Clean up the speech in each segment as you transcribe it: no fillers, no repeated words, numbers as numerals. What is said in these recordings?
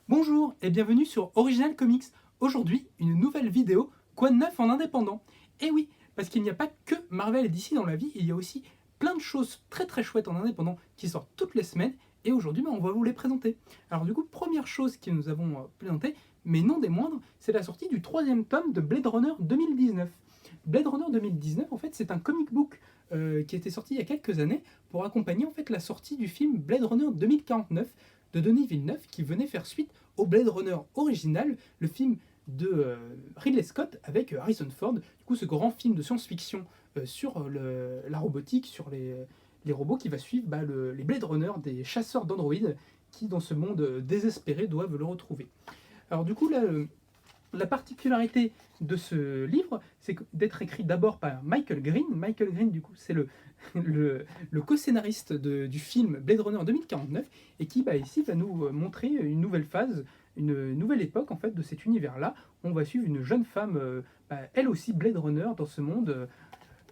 Bonjour et bienvenue sur Original Comics. Aujourd'hui, une nouvelle vidéo, quoi de neuf en indépendant. Et oui, parce qu'il n'y a pas que Marvel et DC dans la vie, il y a aussi plein de choses très très chouettes en indépendant qui sortent toutes les semaines et aujourd'hui on va vous les présenter. Alors du coup, première chose que nous avons présentée, mais non des moindres, c'est la sortie du troisième tome de Blade Runner 2019. Blade Runner 2019, en fait, c'est un comic book qui a été sorti il y a quelques années pour accompagner en fait la sortie du film Blade Runner 2049 de Denis Villeneuve qui venait faire suite au Blade Runner original, le film de Ridley Scott avec Harrison Ford. Du coup, ce grand film de science-fiction sur la robotique, sur les robots qui va suivre les Blade Runner, des chasseurs d'androïdes qui, dans ce monde désespéré, doivent le retrouver. Alors du coup, là, la particularité de ce livre, c'est d'être écrit d'abord par Michael Green. Michael Green, du coup, c'est le co-scénariste du film Blade Runner 2049 et qui, ici, va nous montrer une nouvelle phase, une nouvelle époque, en fait, de cet univers-là. On va suivre une jeune femme, elle aussi Blade Runner, dans ce monde,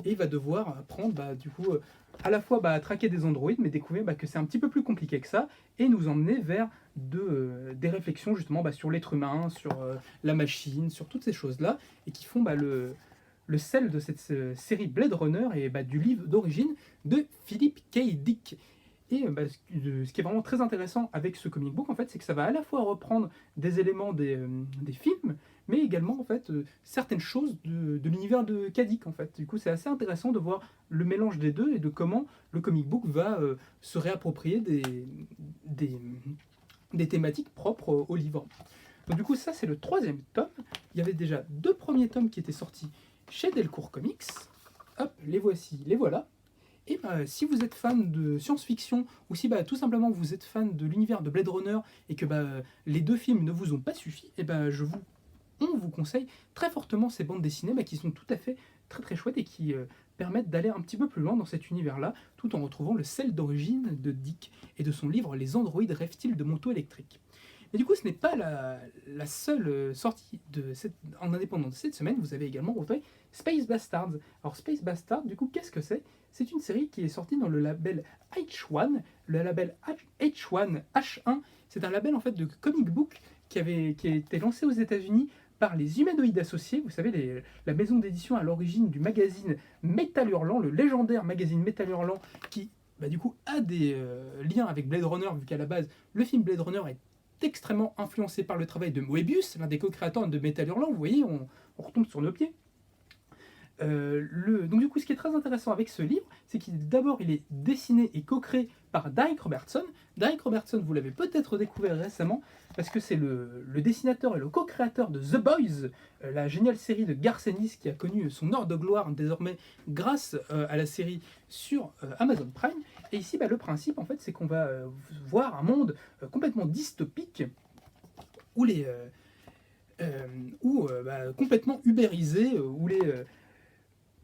et va devoir apprendre, du coup, à la fois à traquer des androïdes, mais découvrir que c'est un petit peu plus compliqué que ça, et nous emmener vers des réflexions justement sur l'être humain, sur la machine, sur toutes ces choses-là, et qui font le sel de cette série Blade Runner et du livre d'origine de Philip K. Dick. Et ce qui est vraiment très intéressant avec ce comic book, en fait, c'est que ça va à la fois reprendre des éléments des films, mais également en fait certaines choses de l'univers de Kadik. En fait, du coup, c'est assez intéressant de voir le mélange des deux et de comment le comic book va se réapproprier des, des thématiques propres au livre. Donc du coup, ça c'est le troisième tome. Il y avait déjà deux premiers tomes qui étaient sortis chez Delcourt Comics. Hop, les voici, les voilà. Et si vous êtes fan de science-fiction, ou si tout simplement vous êtes fan de l'univers de Blade Runner et que les deux films ne vous ont pas suffi, et on vous conseille très fortement ces bandes dessinées qui sont tout à fait très très chouettes et qui permettent d'aller un petit peu plus loin dans cet univers-là, tout en retrouvant le sel d'origine de Dick et de son livre Les androïdes rêvent-ils de motos électriques. Mais du coup, ce n'est pas la seule sortie en indépendant de cette semaine. Vous avez également retrouvé Space Bastards. Alors Space Bastards, du coup, qu'est-ce que c'est? C'est une série qui est sortie dans le label H1. Le label H1. C'est un label en fait de comic book qui a été lancé aux États-Unis par les Humanoïdes Associés. Vous savez, la maison d'édition à l'origine du magazine Métal Hurlant, le légendaire magazine Métal Hurlant, qui du coup a des liens avec Blade Runner, vu qu'à la base, le film Blade Runner est extrêmement influencé par le travail de Moebius, l'un des co-créateurs de Métal Hurlant. Vous voyez, on retombe sur nos pieds. Donc du coup, ce qui est très intéressant avec ce livre, c'est d'abord il est dessiné et co-créé par Darick Robertson. Darick Robertson, vous l'avez peut-être découvert récemment, parce que c'est le dessinateur et le co-créateur de The Boys, la géniale série de Garth Ennis qui a connu son heure de gloire désormais grâce à la série sur Amazon Prime. Et ici, le principe, en fait, c'est qu'on va voir un monde complètement dystopique où complètement ubérisé,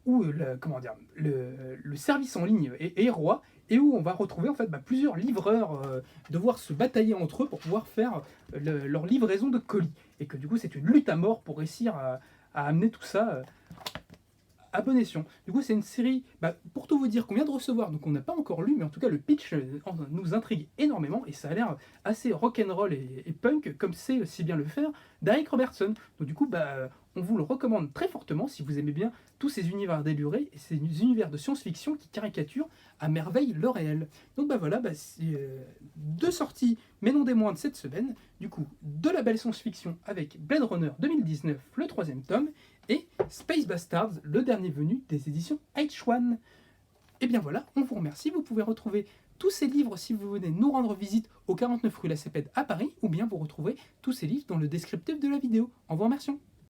où le service en ligne est roi et où on va retrouver en fait plusieurs livreurs devoir se batailler entre eux pour pouvoir faire leur livraison de colis. Et que du coup, c'est une lutte à mort pour réussir à amener tout ça à bon escient. Du coup, c'est une série, pour tout vous dire, qu'on vient de recevoir, donc on n'a pas encore lu, mais en tout cas, le pitch nous intrigue énormément et ça a l'air assez rock'n'roll et punk, comme sait si bien le faire Darick Robertson. Donc, du coup, on vous le recommande très fortement si vous aimez bien tous ces univers délurés et ces univers de science-fiction qui caricaturent à merveille le réel. Donc, voilà, c'est deux sorties, mais non des moindres, cette semaine. Du coup, de la belle science-fiction avec Blade Runner 2019, le troisième tome, et Space Bastards, le dernier venu des éditions H1. Et bien voilà, on vous remercie. Vous pouvez retrouver tous ces livres si vous venez nous rendre visite au 49 rue La Cépède à Paris, ou bien vous retrouverez tous ces livres dans le descriptif de la vidéo. En vous remerciant.